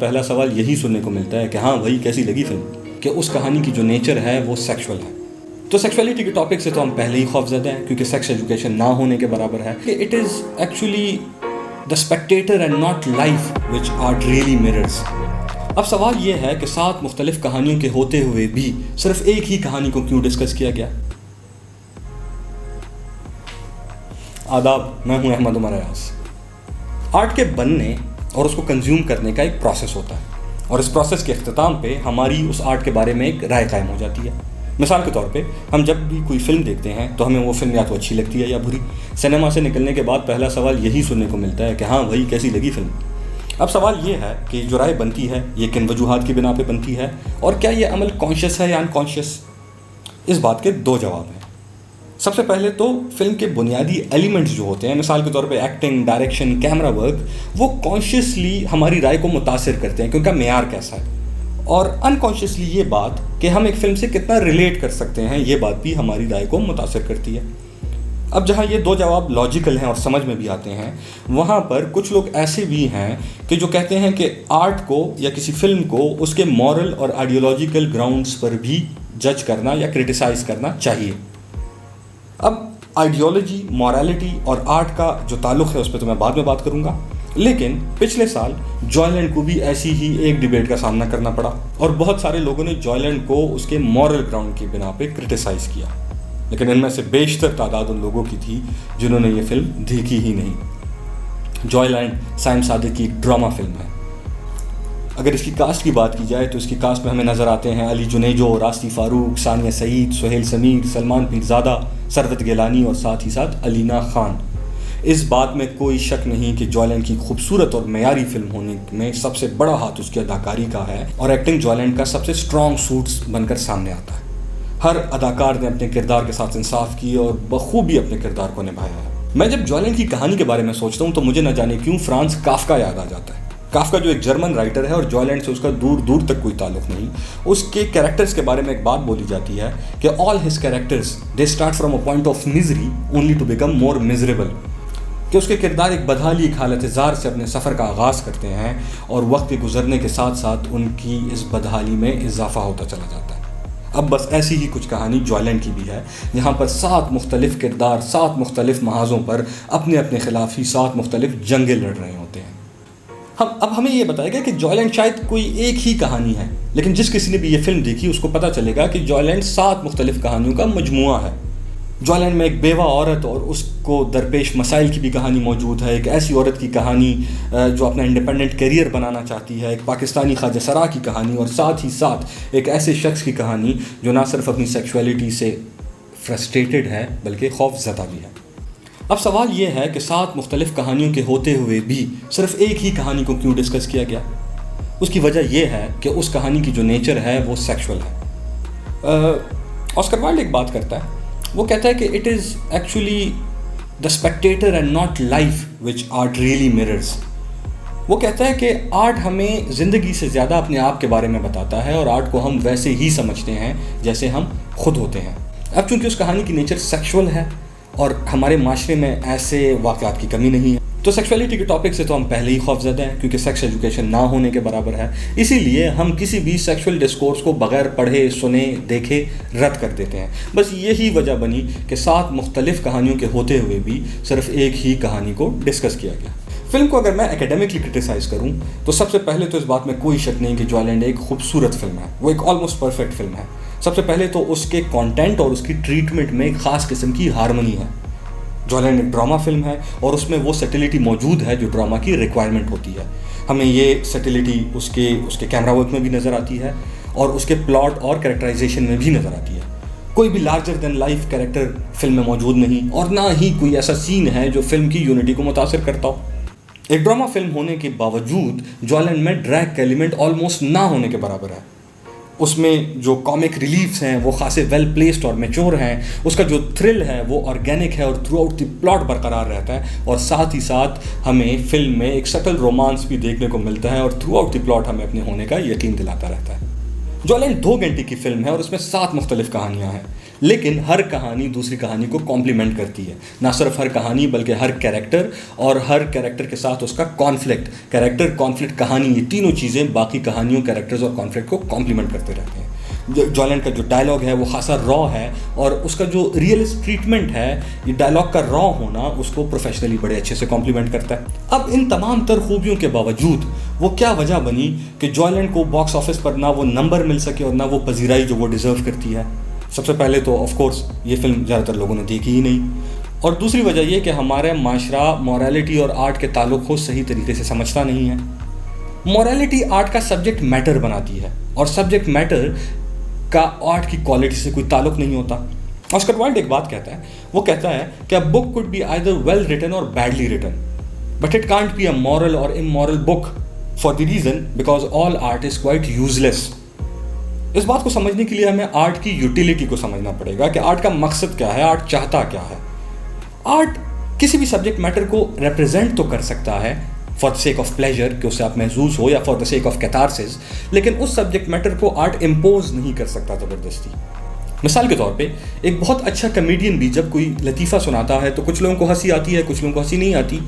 پہلا سوال یہی سننے کو ملتا ہے کہ ہاں بھائی کیسی لگی فلم، کہ اس کہانی کی جو نیچر ہے وہ سیکشول ہے. تو سیکشولیٹی کے ٹاپک سے تو ہم پہلے ہی خوفزدہ ہیں کیونکہ سیکس ایجوکیشن نہ ہونے کے برابر ہے. It is actually the spectator and not life which art really mirrors. اب سوال یہ ہے کہ 7 مختلف کہانیوں کے ہوتے ہوئے بھی صرف ایک ہی کہانی کو کیوں ڈسکس کیا گیا؟ آداب، میں ہوں احمد عمر ایاز. آرٹ کے بننے اور اس کو کنزیوم کرنے کا ایک پروسیس ہوتا ہے، اور اس پروسیس کے اختتام پہ ہماری اس آرٹ کے بارے میں ایک رائے قائم ہو جاتی ہے. مثال کے طور پہ ہم جب بھی کوئی فلم دیکھتے ہیں تو ہمیں وہ فلم یا تو اچھی لگتی ہے یا بری. سنیما سے نکلنے کے بعد پہلا سوال یہی سننے کو ملتا ہے کہ ہاں بھائی کیسی لگی فلم. اب سوال یہ ہے کہ جو رائے بنتی ہے یہ کن وجوہات کی بنا پہ بنتی ہے، اور کیا یہ عمل کانشیس ہے یا انکانشیس؟ اس بات کے 2 جواب ہیں. سب سے پہلے تو فلم کے بنیادی ایلیمنٹس جو ہوتے ہیں، مثال کے طور پہ ایکٹنگ، ڈائریکشن، کیمرہ ورک، وہ کانشیسلی ہماری رائے کو متاثر کرتے ہیں کہ ان کا معیار کیسا ہے. اور انکانشیسلی یہ بات کہ ہم ایک فلم سے کتنا ریلیٹ کر سکتے ہیں، یہ بات بھی ہماری رائے کو متاثر کرتی ہے. اب جہاں یہ 2 جواب لاجیکل ہیں اور سمجھ میں بھی آتے ہیں، وہاں پر کچھ لوگ ایسے بھی ہیں کہ جو کہتے ہیں کہ آرٹ کو یا کسی فلم کو اس کے مورل اور آئیڈیولوجیکل گراؤنڈز پر بھی جج کرنا یا کرٹیسائز کرنا چاہیے. اب آئیڈیالوجی، مورالٹی اور آرٹ کا جو تعلق ہے اس پہ تو میں بعد میں بات کروں گا، لیکن پچھلے سال جوائے لینڈ کو بھی ایسی ہی ایک ڈیبیٹ کا سامنا کرنا پڑا، اور بہت سارے لوگوں نے جوائے لینڈ کو اس کے مورل گراؤنڈ کی بنا پہ کرٹیسائز کیا، لیکن ان میں سے بیشتر تعداد ان لوگوں کی تھی جنہوں نے یہ فلم دیکھی ہی نہیں. جوائے لینڈ سائم صادق کی ایک ڈرامہ فلم ہے. اگر اس کی کاسٹ کی بات کی جائے تو اس کی کاسٹ میں ہمیں نظر آتے ہیں علی جنیجو، راستی فاروق، ثانیہ سعید، سہیل سمیر، سلمان پیرزادہ، ثروت گیلانی اور ساتھ ہی ساتھ علینا خان. اس بات میں کوئی شک نہیں کہ جوائے لینڈ کی خوبصورت اور معیاری فلم ہونے میں سب سے بڑا ہاتھ اس کی اداکاری کا ہے، اور ایکٹنگ جوائے لینڈ کا سب سے اسٹرانگ سوٹس بن کر سامنے آتا ہے. ہر اداکار نے اپنے کردار کے ساتھ انصاف کی اور بخوبی اپنے کردار کو نبھایا ہے. میں جب جوائے لینڈ کی کہانی کے بارے میں سوچتا ہوں تو مجھے نہ جانے کیوں فرانز کافکا یاد آ جاتا ہے. کافکا جو ایک جرمن رائٹر ہے اور جوائے لینڈ سے اس کا دور دور تک کوئی تعلق نہیں. اس کے کیریکٹرز کے بارے میں ایک بات بولی جاتی ہے کہ all his characters they start from a point of misery only to become more miserable. کہ اس کے کردار ایک بدحالی، ایک حالت زار سے اپنے سفر کا آغاز کرتے ہیں، اور وقت کے گزرنے کے ساتھ ساتھ ان کی اس بدحالی میں اضافہ ہوتا چلا جاتا ہے. اب بس ایسی ہی کچھ کہانی جوائے لینڈ کی بھی ہے، یہاں پر 7 مختلف کردار 7 مختلف محاذوں پر اپنے اپنے خلاف ہی 7 مختلف جنگیں لڑ رہے ہوتے ہیں. اب ہمیں یہ بتایا گیا کہ جوائے لینڈ شاید کوئی ایک ہی کہانی ہے، لیکن جس کسی نے بھی یہ فلم دیکھی اس کو پتہ چلے گا کہ جوائے لینڈ 7 مختلف کہانیوں کا مجموعہ ہے. جوائے لینڈ میں ایک بیوہ عورت اور اس کو درپیش مسائل کی بھی کہانی موجود ہے، ایک ایسی عورت کی کہانی جو اپنا انڈیپینڈنٹ کیریئر بنانا چاہتی ہے، ایک پاکستانی خواجہ سرا کی کہانی، اور ساتھ ہی ساتھ ایک ایسے شخص کی کہانی جو نہ صرف اپنی سیکشولیٹی سے فرسٹریٹڈ ہے بلکہ خوف زدہ بھی ہے. اب سوال یہ ہے کہ 7 مختلف کہانیوں کے ہوتے ہوئے بھی صرف ایک ہی کہانی کو کیوں ڈسکس کیا گیا؟ اس کی وجہ یہ ہے کہ اس کہانی کی جو نیچر ہے وہ سیکشول ہے. آسکر وائلڈ ایک بات کرتا ہے، وہ کہتا ہے کہ it is actually the spectator and not life which art really mirrors. وہ کہتا ہے کہ آرٹ ہمیں زندگی سے زیادہ اپنے آپ کے بارے میں بتاتا ہے، اور آرٹ کو ہم ویسے ہی سمجھتے ہیں جیسے ہم خود ہوتے ہیں. اب چونکہ اس کہانی کی نیچر سیکشول ہے اور ہمارے معاشرے میں ایسے واقعات کی کمی نہیں ہے، تو سیکشولیٹی کے ٹاپک سے تو ہم پہلے ہی خوفزدہ ہیں کیونکہ سیکس ایجوکیشن نہ ہونے کے برابر ہے. اسی لیے ہم کسی بھی سیکشول ڈسکورس کو بغیر پڑھے، سنے، دیکھے رد کر دیتے ہیں. بس یہی وجہ بنی کہ 7 مختلف کہانیوں کے ہوتے ہوئے بھی صرف ایک ہی کہانی کو ڈسکس کیا گیا. فلم کو اگر میں اکیڈیمکلی کرٹیسائز کروں تو سب سے پہلے تو اس بات میں کوئی شک نہیں کہ جوائے لینڈ ایک خوبصورت فلم ہے، وہ ایک آلموسٹ پرفیکٹ فلم ہے. سب سے پہلے تو اس کے کانٹینٹ اور اس کی ٹریٹمنٹ میں ایک خاص قسم کی ہارمنی ہے. جوائے لینڈ ایک ڈرامہ فلم ہے اور اس میں وہ سٹیلٹی موجود ہے جو ڈرامہ کی ریکوائرمنٹ ہوتی ہے. ہمیں یہ سٹیلٹی اس کے کیمرہ ورک میں بھی نظر آتی ہے اور اس کے پلاٹ اور کریکٹرائزیشن میں بھی نظر آتی ہے. کوئی بھی larger then life character film میں موجود نہیں، اور نہ ہی کوئی ایسا سین ہے جو فلم کی یونٹی کو متاثر کرتا ہو. ایک ڈرامہ فلم ہونے کے باوجود جوائے لینڈ میں ڈریگ کا ایلیمنٹ آلموسٹ نہ ہونے کے برابر ہے. اس میں جو کامک ریلیفس ہیں وہ خاصے ویل پلیسڈ اور میچور ہیں. اس کا جو تھرل ہے وہ آرگینک ہے اور تھرو آؤٹ دی پلاٹ برقرار رہتا ہے، اور ساتھ ہی ساتھ ہمیں فلم میں ایک سٹل رومانس بھی دیکھنے کو ملتا ہے اور تھرو آؤٹ دی پلاٹ ہمیں اپنے ہونے کا یقین دلاتا رہتا ہے. جوائے لینڈ 2 گھنٹے کی فلم ہے اور اس میں 7 مختلف کہانیاں ہیں، لیکن ہر کہانی دوسری کہانی کو کمپلیمنٹ کرتی ہے. نہ صرف ہر کہانی بلکہ ہر کیریکٹر اور ہر کیریکٹر کے ساتھ اس کا کانفلکٹ. کیریکٹر، کانفلکٹ، کہانی، یہ تینوں چیزیں باقی کہانیوں، کیریکٹرز اور کانفلکٹ کو کمپلیمنٹ کرتے رہتے ہیں. جولینڈ کا جو ڈائلاگ ہے وہ خاصا را ہے، اور اس کا جو ریئلسٹ ٹریٹمنٹ ہے، یہ ڈائلاگ کا را ہونا اس کو پروفیشنلی بڑے اچھے سے کمپلیمنٹ کرتا ہے. اب ان تمام تر خوبیوں کے باوجود وہ کیا وجہ بنی کہ جولینڈ کو باکس آفس پر نہ وہ نمبر مل سکے اور نہ وہ پذیرائی جو وہ ڈیزرو کرتی ہے؟ سب سے پہلے تو آف کورس یہ فلم زیادہ تر لوگوں نے دیکھی ہی نہیں، اور دوسری وجہ یہ کہ ہمارا معاشرہ مورالٹی اور آرٹ کے تعلق کو صحیح طریقے سے سمجھتا نہیں ہے. مورالٹی آرٹ کا سبجیکٹ میٹر بناتی ہے، اور سبجیکٹ میٹر کا آرٹ کی کوالٹی سے کوئی تعلق نہیں ہوتا. آسکر وائلڈ ایک بات کہتا ہے، وہ کہتا ہے کہ a book could be either well written or badly written, but it can't be a moral or immoral book for the reason because all art is quite useless. اس بات کو سمجھنے کے لیے ہمیں آرٹ کی یوٹیلیٹی کو سمجھنا پڑے گا کہ آرٹ کا مقصد کیا ہے، آرٹ چاہتا کیا ہے. آرٹ کسی بھی سبجیکٹ میٹر کو ریپرزینٹ تو کر سکتا ہے for the sake of pleasure, کہ اس سے آپ محظوظ ہو، یا for the sake of catharsis, لیکن اس سبجیکٹ میٹر کو آرٹ امپوز نہیں کر سکتا زبردستی. مثال کے طور پہ ایک بہت اچھا کمیڈین بھی جب کوئی لطیفہ سناتا ہے تو کچھ لوگوں کو ہنسی آتی ہے، کچھ لوگوں کو ہنسی نہیں آتی.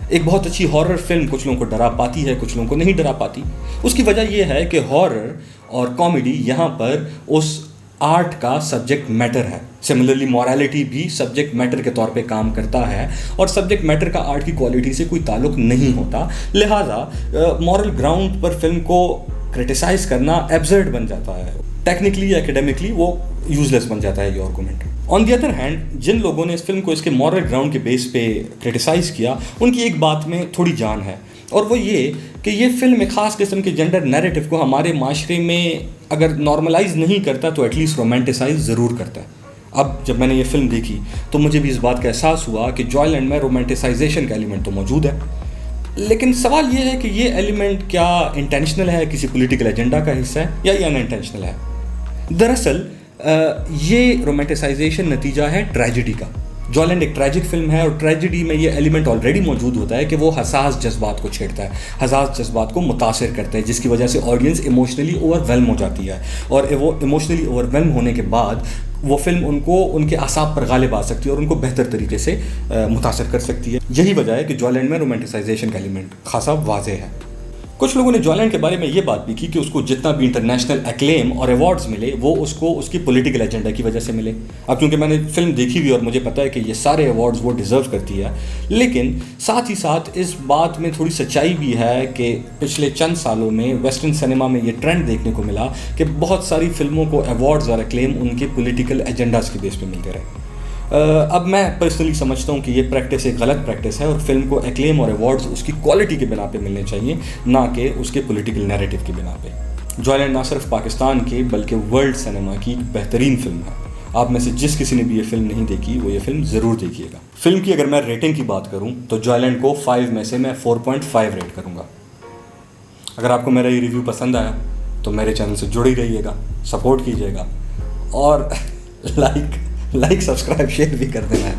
ایک بہت اچھی ہارر فلم کچھ لوگوں کو ڈرا پاتی ہے، کچھ لوگوں کو نہیں ڈرا پاتی. اس کی وجہ یہ ہے کہ ہارر اور کامیڈی یہاں پر اس آرٹ کا سبجیکٹ میٹر ہے. سملرلی مورالٹی بھی سبجیکٹ میٹر کے طور پہ کام کرتا ہے، اور سبجیکٹ میٹر کا آرٹ کی کوالٹی سے کوئی تعلق نہیں ہوتا. لہٰذا مورل گراؤنڈ پر فلم کو کرٹیسائز کرنا ایبزرڈ بن جاتا ہے. ٹیکنیکلی ایکیڈیمکلی وہ یوزلیس بن جاتا ہے یہ argument. On the other hand جن لوگوں نے اس فلم کو اس کے مورل گراؤنڈ کے بیس پہ کرٹیسائز کیا، ان کی ایک بات میں تھوڑی جان ہے، اور وہ یہ کہ یہ فلم ایک خاص قسم کے جینڈر نیریٹو کو ہمارے معاشرے میں اگر نارملائز نہیں کرتا تو ایٹ لیسٹ رومانٹیسائز ضرور کرتا ہے. اب جب میں نے یہ فلم دیکھی تو مجھے بھی اس بات کا احساس ہوا کہ جوائلینڈ میں رومانٹیسائزیشن کا ایلیمنٹ تو موجود ہے، لیکن سوال یہ ہے کہ یہ ایلیمنٹ کیا انٹینشنل ہے، کسی پولیٹیکل ایجنڈا کا حصہ ہے، یا یہ ان انٹینشنل ہے. دراصل یہ رومانٹیسائزیشن نتیجہ ہے ٹریجڈی کا. جوائلینڈ ایک ٹریجک فلم ہے، اور ٹریجڈی میں یہ ایلیمنٹ آلریڈی موجود ہوتا ہے کہ وہ حساس جذبات کو چھیڑتا ہے، حساس جذبات کو متاثر کرتا ہے، جس کی وجہ سے آڈینس ایموشنلی اوور ویلم ہو جاتی ہے، اور وہ ایموشنلی اوور ویلم ہونے کے بعد وہ فلم ان کو ان کے اعصاب پر غالب آ سکتی ہے اور ان کو بہتر طریقے سے متاثر کر سکتی ہے. یہی وجہ ہے کہ جوائلینڈ میں رومانٹیسائزیشن کا ایلیمنٹ خاصا واضح ہے. کچھ لوگوں نے جوائلینڈ کے بارے میں یہ بات بھی کی کہ اس کو جتنا بھی انٹرنیشنل ایکلیم اور ایوارڈز ملے وہ اس کو اس کی پولیٹیکل ایجنڈا کی وجہ سے ملے. اب کیونکہ میں نے فلم دیکھی ہوئی اور مجھے پتہ ہے کہ یہ سارے ایوارڈز وہ ڈیزرو کرتی ہے، لیکن ساتھ ہی ساتھ اس بات میں تھوڑی سچائی بھی ہے کہ پچھلے چند سالوں میں ویسٹرن سنیما میں یہ ٹرینڈ دیکھنے کو ملا کہ بہت ساری فلموں کو ایوارڈز اور ایکلیم ان کے پولیٹیکل ایجنڈاز کے بیس پہ ملتے رہے. اب میں پرسنلی سمجھتا ہوں کہ یہ پریکٹس ایک غلط پریکٹس ہے، اور فلم کو ایکلیم اور ایوارڈز اس کی کوالٹی کے بنا پہ ملنے چاہیے، نہ کہ اس کے پولیٹیکل نیریٹو کی بنا پہ. جوائلینڈ نہ صرف پاکستان کی بلکہ ورلڈ سنیما کی بہترین فلم ہے. آپ میں سے جس کسی نے بھی یہ فلم نہیں دیکھی وہ یہ فلم ضرور دیکھیے گا. فلم کی اگر میں ریٹنگ کی بات کروں تو جوائلینڈ کو 5 میں سے میں 4.5 ریٹ کروں گا. اگر آپ کو میرا یہ ریویو پسند آیا تو میرے چینل سے جڑ ہی رہیے گا، سپورٹ کیجیے گا، اور لائک سبسکرائب شیئر بھی کر دینا ہے.